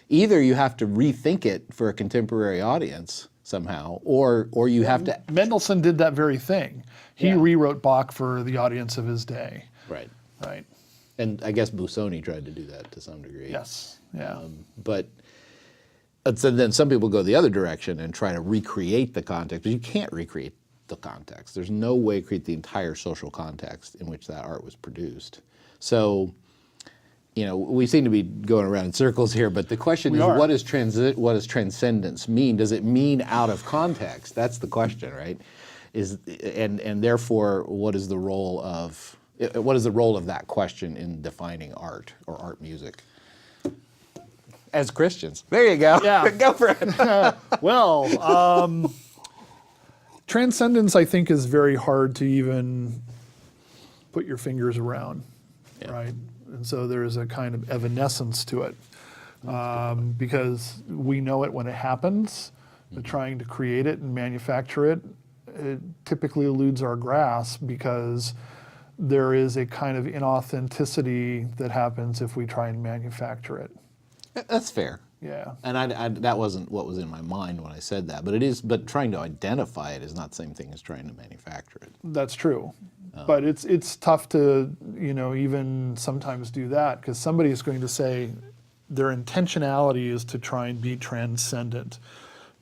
either you have to rethink it for a contemporary audience somehow, or you have to... Mendelssohn did that very thing. He rewrote Bach for the audience of his day. Right. Right. And I guess Busoni tried to do that to some degree. Yes. Yeah. But And so then some people go the other direction and try to recreate the context, but you can't recreate the context. There's no way to create the entire social context in which that art was produced. So, you know, we seem to be going around in circles here, but the question is, what does transcendence mean? Does it mean out of context? That's the question, right? And therefore, what is the role of that question in defining art or art music? As Christians. There you go. Yeah. Go for it. Well, transcendence, I think, is very hard to even put your fingers around, right? And so there's a kind of evanescence to it, because we know it when it happens, but trying to create it and manufacture it, it typically eludes our grasp because there is a kind of inauthenticity that happens if we try and manufacture it. That's fair. Yeah. And that wasn't what was in my mind when I said that, but it is. But trying to identify it is not the same thing as trying to manufacture it. That's true. But it's tough to, you know, even sometimes do that, because somebody is going to say their intentionality is to try and be transcendent,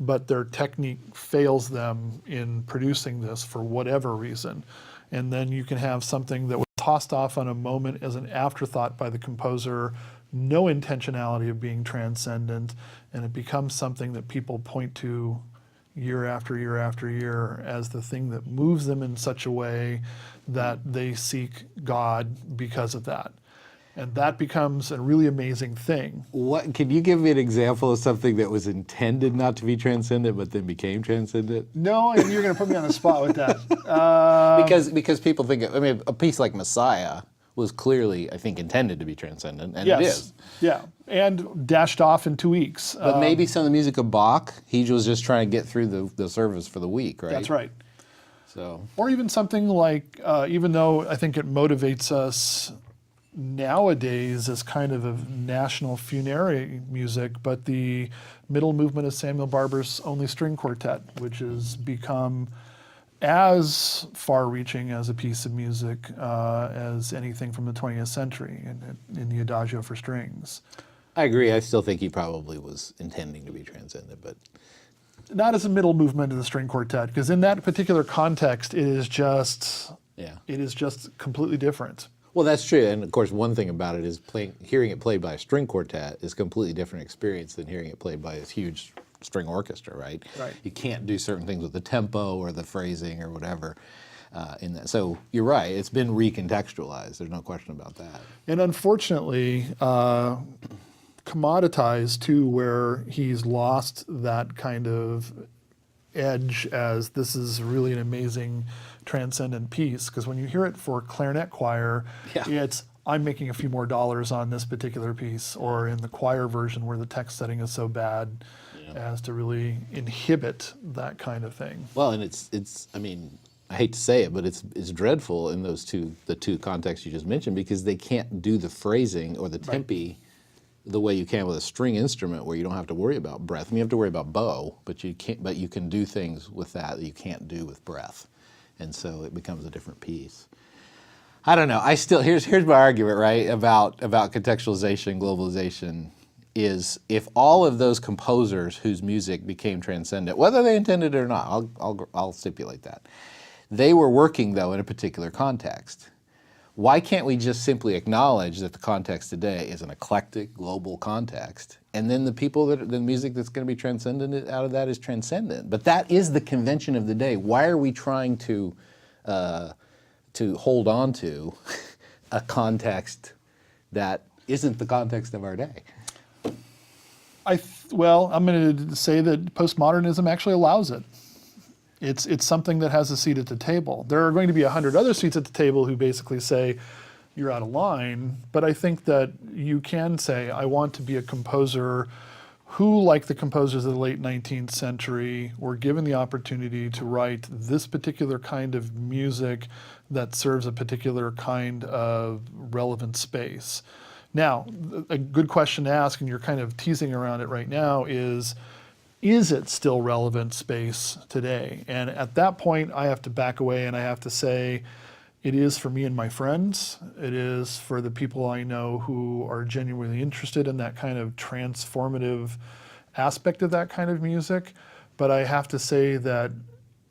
but their technique fails them in producing this for whatever reason. And then you can have something that was tossed off on a moment as an afterthought by the composer, no intentionality of being transcendent, and it becomes something that people point to year after year after year as the thing that moves them in such a way that they seek God because of that. And that becomes a really amazing thing. What can you give me an example of something that was intended not to be transcendent but then became transcendent? No, and you're going to put me on the spot with that. Because people think, I mean, a piece like Messiah was clearly, I think, intended to be transcendent, and it is. Yeah, and dashed off in 2 weeks. But maybe some of the music of Bach, he was just trying to get through the service for the week, right? That's right. So, or even something like, even though I think it motivates us nowadays as kind of a national funerary music, but the middle movement of Samuel Barber's Only String Quartet, which has become as far-reaching as a piece of music as anything from the 20th century in the Adagio for strings. I agree. I still think he probably was intending to be transcendent, but not as a middle movement of the string quartet, because in that particular context, it is just completely different. Well, that's true, and of course, one thing about it is hearing it played by a string quartet is a completely different experience than hearing it played by a huge string orchestra, right? Right. You can't do certain things with the tempo or the phrasing or whatever. In that, so you're right. It's been recontextualized. There's no question about that. And unfortunately, commoditized too, where he's lost that kind of edge as this is really an amazing transcendent piece. Because when you hear it for clarinet choir, it's I'm making a few more dollars on this particular piece, or in the choir version where the text setting is so bad as to really inhibit that kind of thing. Well, and it's I mean, I hate to say it, but it's dreadful in the two contexts you just mentioned, because they can't do the phrasing or the tempi the way you can with a string instrument, where you don't have to worry about breath. I mean, you have to worry about bow, but you can do things with that you can't do with breath, and so it becomes a different piece. I don't know. Here's my argument, right, about contextualization and globalization. Is if all of those composers whose music became transcendent, whether they intended it or not, I'll stipulate that, they were working though in a particular context. Why can't we just simply acknowledge that the context today is an eclectic global context, and then the music that's going to be transcendent out of that is transcendent? But that is the convention of the day. Why are we trying to hold on to a context that isn't the context of our day? Well, I'm going to say that postmodernism actually allows it. It's something that has a seat at the table. There are going to be 100 other seats at the table who basically say, you're out of line, but I think that you can say, I want to be a composer who, like the composers of the late 19th century, were given the opportunity to write this particular kind of music that serves a particular kind of relevant space. Now, a good question to ask, and you're kind of teasing around it right now, is it still relevant space today? And at that point, I have to back away and I have to say, it is for me and my friends. It is for the people I know who are genuinely interested in that kind of transformative aspect of that kind of music, but I have to say that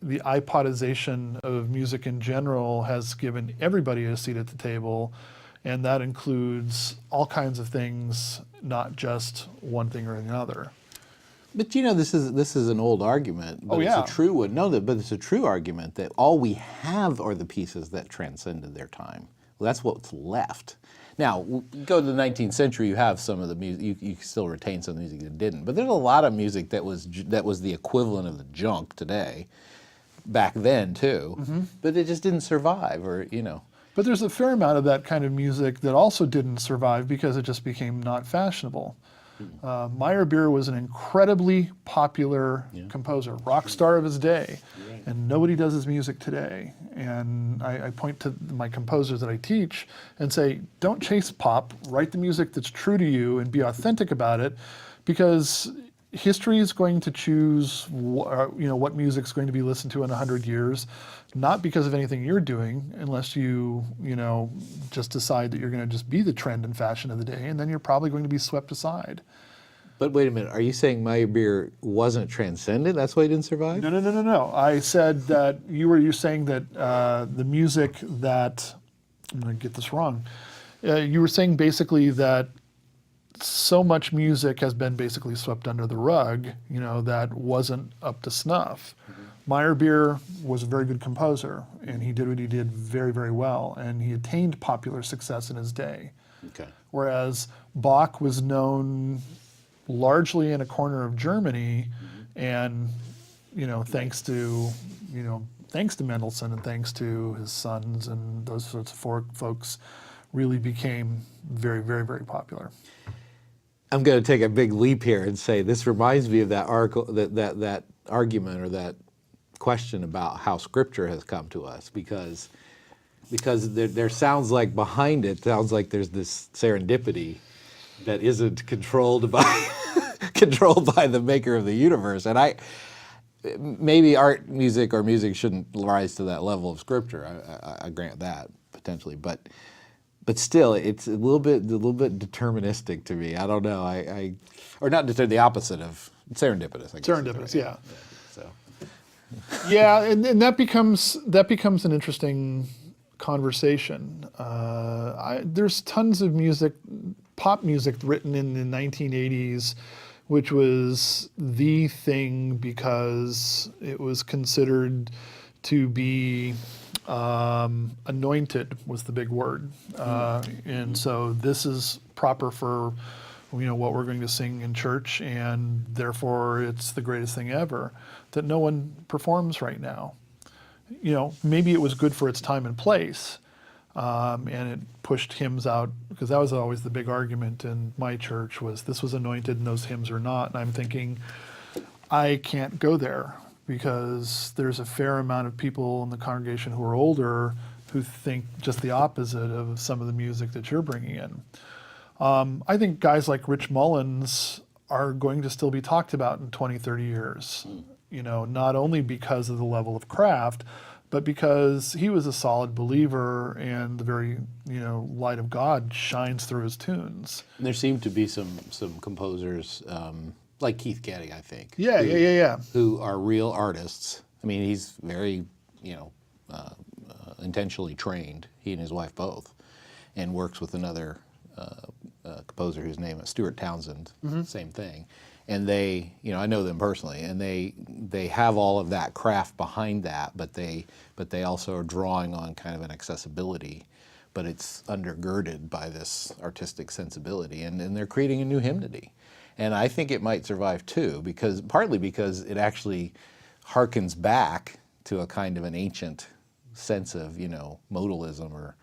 the iPodization of music in general has given everybody a seat at the table, and that includes all kinds of things, not just one thing or another. But you know, this is an old argument, but Oh, yeah. it's a true one. No, but it's a true argument that all we have are the pieces that transcended their time. Well, that's what's left. Now, go to the 19th century, you have some of the music, you still retain some of the music that didn't, but there's a lot of music that was the equivalent of the junk today, back then too, but it just didn't survive, or, you know. But there's a fair amount of that kind of music that also didn't survive because it just became not fashionable. Meyerbeer was an incredibly popular composer, rock star of his day, and nobody does his music today. And I point to my composers that I teach and say, don't chase pop, write the music that's true to you and be authentic about it, because history is going to choose what music's going to be listened to in 100 years, not because of anything you're doing, unless you just decide that you're going to just be the trend and fashion of the day, and then you're probably going to be swept aside. But wait a minute, are you saying Meyerbeer wasn't transcendent? That's why he didn't survive? No. I said that you're saying that the music that, I'm going to get this wrong, you were saying basically that so much music has been basically swept under the rug, that wasn't up to snuff. Meyerbeer was a very good composer, and he did what he did very, very well, and he attained popular success in his day. Okay. Whereas Bach was known largely in a corner of Germany, and thanks to Mendelssohn and thanks to his sons and those sorts of folks, really became very, very, very popular. I'm going to take a big leap here and say this reminds me of that article, that argument or that question about how Scripture has come to us, because there sounds like behind it sounds like there's this serendipity that isn't controlled by the maker of the universe, and maybe art, music, or music shouldn't rise to that level of Scripture. I grant that potentially, but still, it's a little bit deterministic to me. I don't know. Or not the opposite of serendipitous. I guess. Serendipitous, yeah. So. Yeah, and that becomes an interesting conversation. There's tons of music, pop music written in the 1980s, which was the thing because it was considered to be anointed was the big word, and so this is proper for what we're going to sing in church, and therefore it's the greatest thing ever that no one performs right now. Maybe it was good for its time and place, and it pushed hymns out, because that was always the big argument in my church, was this was anointed and those hymns are not. And I'm thinking, I can't go there, because there's a fair amount of people in the congregation who are older who think just the opposite of some of the music that you're bringing in. I think guys like Rich Mullins are going to still be talked about in 20, 30 years, not only because of the level of craft, but because he was a solid believer, and the very, light of God shines through his tunes. And there seem to be some composers, like Keith Getty, I think. Yeah. Who are real artists. I mean, he's very, intentionally trained, he and his wife both, and works with another composer whose name is Stuart Townsend, same thing. And they, I know them personally, and they have all of that craft behind that, but they also are drawing on kind of an accessibility, but it's undergirded by this artistic sensibility, and they're creating a new hymnody. And I think it might survive too, partly because it actually harkens back to a kind of an ancient sense of, modalism, or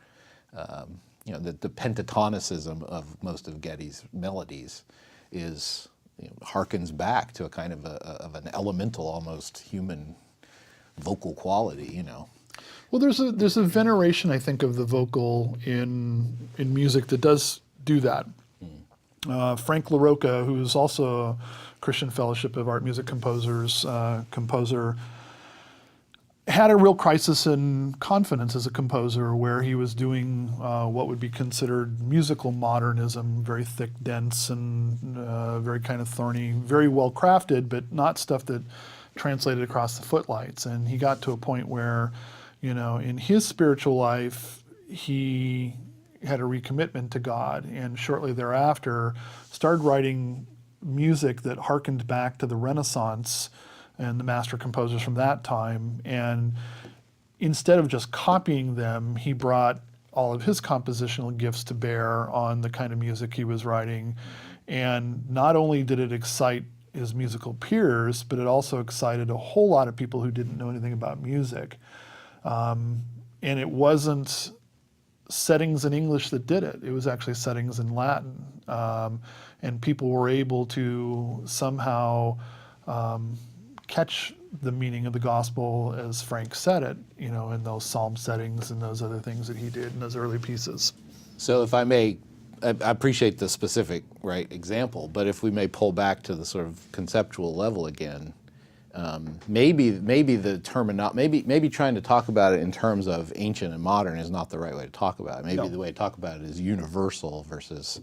the pentatonicism of most of Getty's melodies is harkens back to a kind of an elemental, almost human vocal quality. Well, there's a veneration, I think, of the vocal in music that does do that. Frank Larocca, who's also a Christian Fellowship of Art Music Composers composer, had a real crisis in confidence as a composer, where he was doing what would be considered musical modernism, very thick, dense, and very kind of thorny, very well crafted, but not stuff that translated across the footlights. And he got to a point where, in his spiritual life, he had a recommitment to God, and shortly thereafter started writing music that harkened back to the Renaissance and the master composers from that time. And instead of just copying them, he brought all of his compositional gifts to bear on the kind of music he was writing. And not only did it excite his musical peers, but it also excited a whole lot of people who didn't know anything about music. And it wasn't settings in English that did it. It was actually settings in Latin. And people were able to somehow catch the meaning of the gospel as Frank said it, in those psalm settings and those other things that he did in those early pieces. So if I may, I appreciate the specific example, but if we may pull back to the sort of conceptual level again, maybe the maybe trying to talk about it in terms of ancient and modern is not the right way to talk about it. Maybe the way to talk about it is universal versus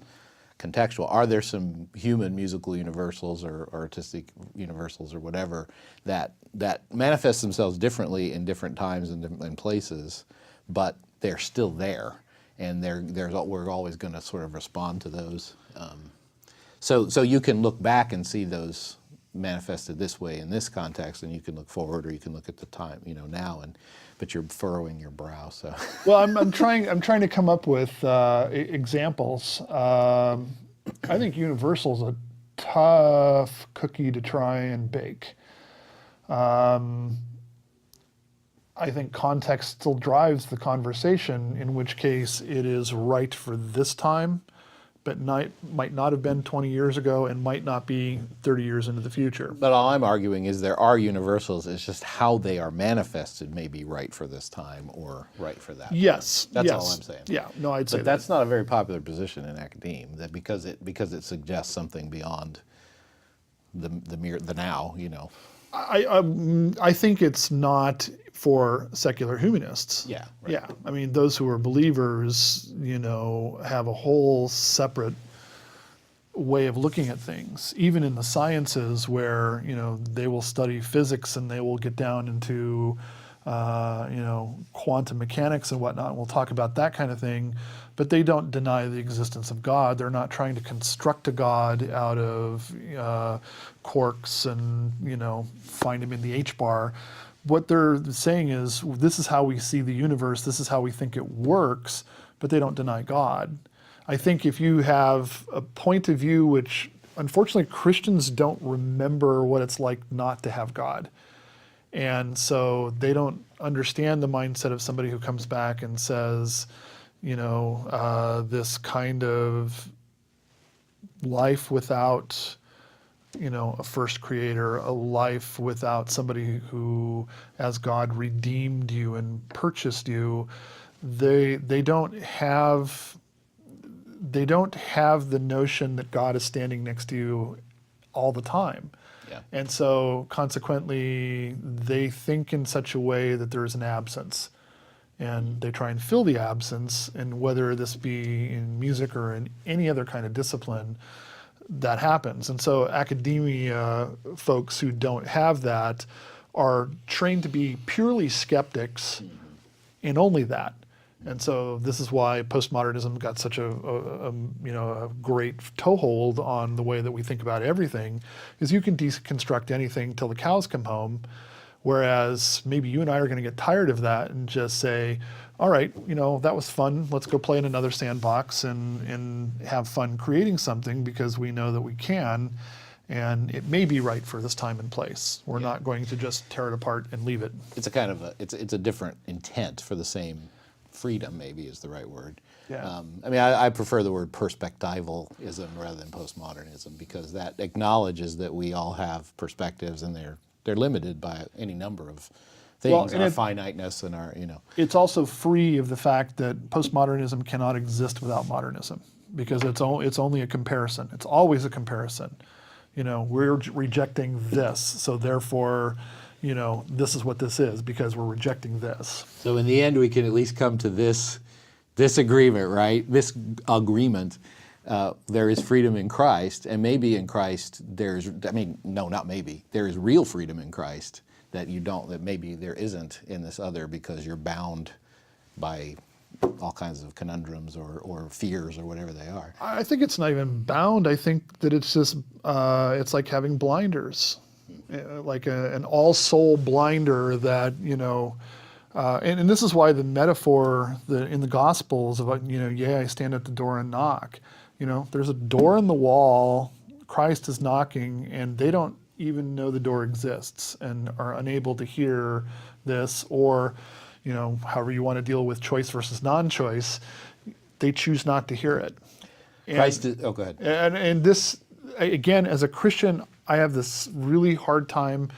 contextual. Are there some human musical universals or artistic universals or whatever that manifest themselves differently in different times and places, but they're still there, and we're always going to sort of respond to those. So you can look back and see those manifested this way in this context, and you can look forward, or you can look at the time, now, but you're furrowing your brow. So well, I'm trying to come up with examples. I think universal's a tough cookie to try and bake. I think context still drives the conversation, in which case it is right for this time, but might not have been 20 years ago and might not be 30 years into the future. But all I'm arguing is there are universals. It's just how they are manifested may be right for this time or right for that. Yes. That's yes. all I'm saying. Yeah, no, I'd say But that's not a very popular position in academia, that because it suggests something beyond the now, I think it's not for secular humanists. Yeah. Right. Yeah. I mean, those who are believers, have a whole separate way of looking at things. Even in the sciences, where, they will study physics and they will get down into, quantum mechanics and whatnot. And we'll talk about that kind of thing. But they don't deny the existence of God. They're not trying to construct a God out of quarks and, find him in the H-bar. What they're saying is, this is how we see the universe, this is how we think it works, but they don't deny God. I think if you have a point of view, which unfortunately Christians don't remember what it's like not to have God. And so they don't understand the mindset of somebody who comes back and says, this kind of life without, a first creator, a life without somebody who, as God, redeemed you and purchased you. They don't have the notion that God is standing next to you all the time. Yeah. And so consequently, they think in such a way that there is an absence. And they try and fill the absence, and whether this be in music or in any other kind of discipline, that happens. And so academia folks who don't have that are trained to be purely skeptics in only that. And so this is why postmodernism got such a great toehold on the way that we think about everything, is you can deconstruct anything till the cows come home. Whereas maybe you and I are going to get tired of that and just say, all right, that was fun. Let's go play in another sandbox and have fun creating something, because we know that we can, and it may be right for this time and place. We're not going to just tear it apart and leave it. It's a kind of it's a different intent for the same freedom, maybe is the right word. Yeah. I prefer the word perspectivalism rather than postmodernism, because that acknowledges that we all have perspectives, and they're limited by any number of things, and our finiteness and our, It's also free of the fact that postmodernism cannot exist without modernism, because it's only a comparison. It's always a comparison. We're rejecting this, so therefore, this is what this is because we're rejecting this. So in the end, we can at least come to this agreement, right? This agreement. There is freedom in Christ, and maybe in Christ there is real freedom in Christ that maybe there isn't in this other because you're bound by all kinds of conundrums or fears or whatever they are. I think it's not even bound. I think that it's just, it's like having blinders, like an all-soul blinder that, and this is why the metaphor in the Gospels about, I stand at the door and knock. There's a door in the wall, Christ is knocking, and they don't even know the door exists and are unable to hear this, or, however you want to deal with choice versus non-choice, they choose not to hear it. Go ahead. And this, again, as a Christian, I have this really hard time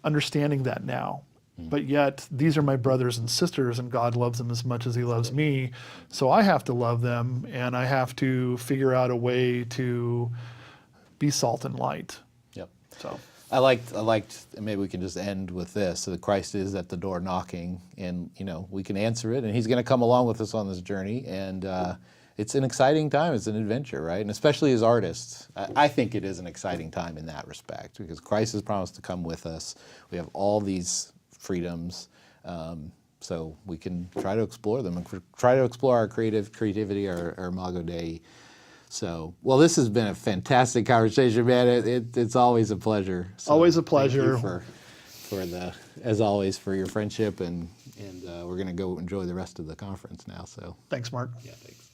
understanding that now. But yet, these are my brothers and sisters, and God loves them as much as he loves me. So I have to love them, and I have to figure out a way to be salt and light. Yep. So I liked, and maybe we can just end with this, so that Christ is at the door knocking, and, we can answer it, and he's going to come along with us on this journey, and it's an exciting time. It's an adventure, right? And especially as artists, I think it is an exciting time in that respect, because Christ has promised to come with us. We have all these freedoms, so we can try to explore them and try to explore our creativity, our Imago Dei. So, well, this has been a fantastic conversation, man. It's always a pleasure. So always a pleasure. Thank you as always, for your friendship, and we're going to go enjoy the rest of the conference now. So, thanks, Mark. Yeah, thanks.